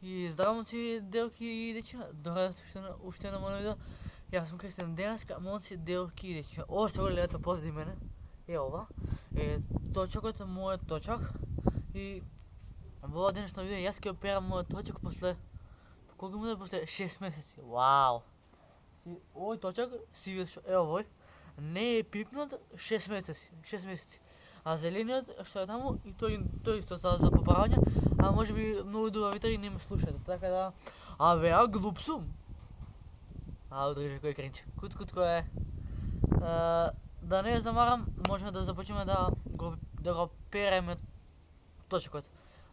И здраво момци, делки и дечица. Добре, уште едно видео. Јас сум Кристијан денеска, момци, делки и дечица. Ова што го гледате позади мене е ова. Е точокот, мојот точок. И во ова денешно видео јас ќе операм мојот точок после колку му после 6 месеци. Вау. Овој точок си е овој. Не е пипнат 6 месеци. 6 месеци. А зелениот што е таму и тој исто става за поправање, а може би многу добавители не ме слушаат, така да а глуп сум. Одржи кој кринч. Кут кој е. Да не замарам, можеме да започнеме да го переме точкот.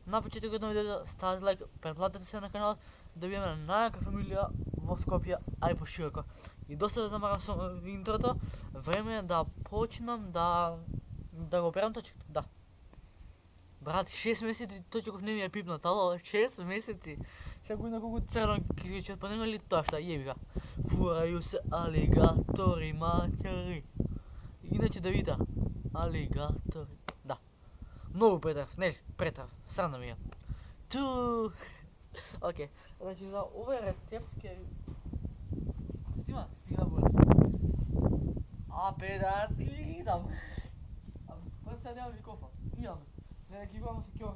На почетокот на видеото ставете лайк, претплатете се на каналот, да бидеме најака фамилија во Скопје, а и пошироко. И доста да замарам со интрото, време е да почнам да го операм точкот, да. Брат, 6 месеци точков не ми е пипнат, ало, 6 месеци. Сега го колку црно ќе ќе спаднеме ли тоа што јеби га. Фурају се алигатори маќари. Иначе да видите, алигатори. Да. Многу претрав, нели? Претрав. Срамно ми е. Ту. Океј. Значи за овој рецепт ќе стима брат. Да си идам. Пред сега немам кофа. Имам. Не ги имам се кјо.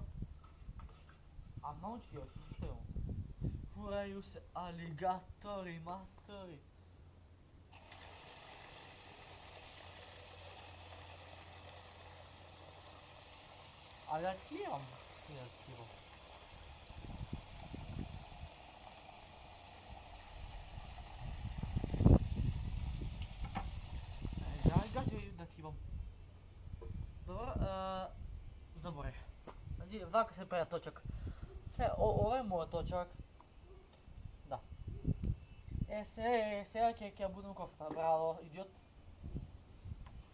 А научи ја, што имам. Фурају се алигатори матори. А ја тирам. Ја тирам. Да тирам. Добро, заборев. Значи, вака се прави точок. Ова е мојот точок. Да. Сега ќе будам кофта, браво, идиот.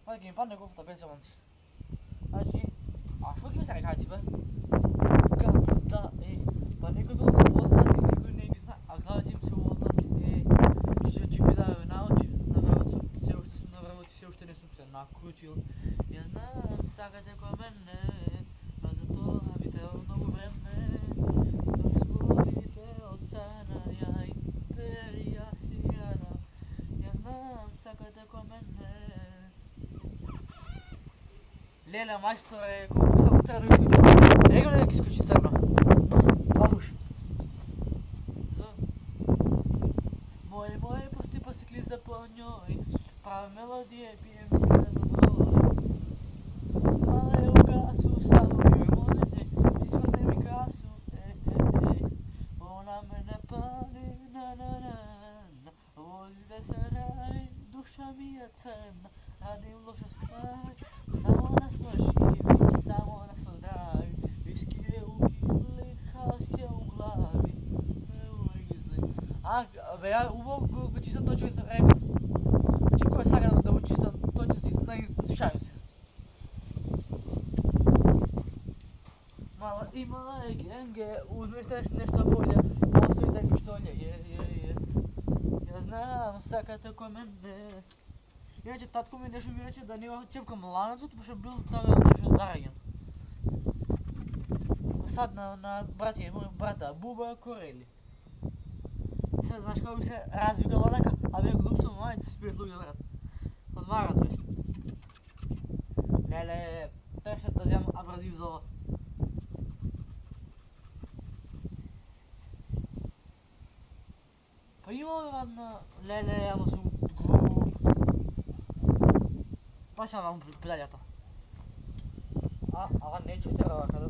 Мајде ќе ми падне кофта без јоманци. Значи, а што ќе ми се рекајци, бе? Газда, па некој го познат и некој не ги знае, а главите им се одначи, че би да ме научи на врвот, се уште сум на врвот и се уште не сум се накручил. Ја знам, сакате кој мене, а за тоа би требало многу време, да ми зборите од сана, ја империја сирана. Ја знам, сакате кој мене. Леле, мајсторе, колку само црно исклучи. Него не ги исклучи црно. Бабуш. Мој, пости клиза по њој, праве мелодија и пием искрено добро. Але у гасу, само јој мојне, испазне ми касу, она мене пали, на, вози да се рај, душа ми е црна, радим лоша ствар, само да смо живи, само да смо здрави, виски е укили, хаос е у глави, uvek izli. Бе, ја убаво го чистам точно реков. Значи, кој сака да го чистам точно си, шајам се. Имала е генге, узмеште нешто болje, посујте ми што ле, Ја знам, сакате кој мене. Иначе татко ми нешто ми рече да не го чепкам ланецот, пошто бил тога нешто зараѓен. Сад на братија, мој брата, Буба Корели. Сега знаеш како би се развикал онака, а бе глуп сум, мајте се спират луѓе брат. Одмара тоа што. Леле, требаше да земам абразив за ова. Па имаме вадна, леле, ама сум глуп. Па ќе вам педалјата. Ала не чуште рака да...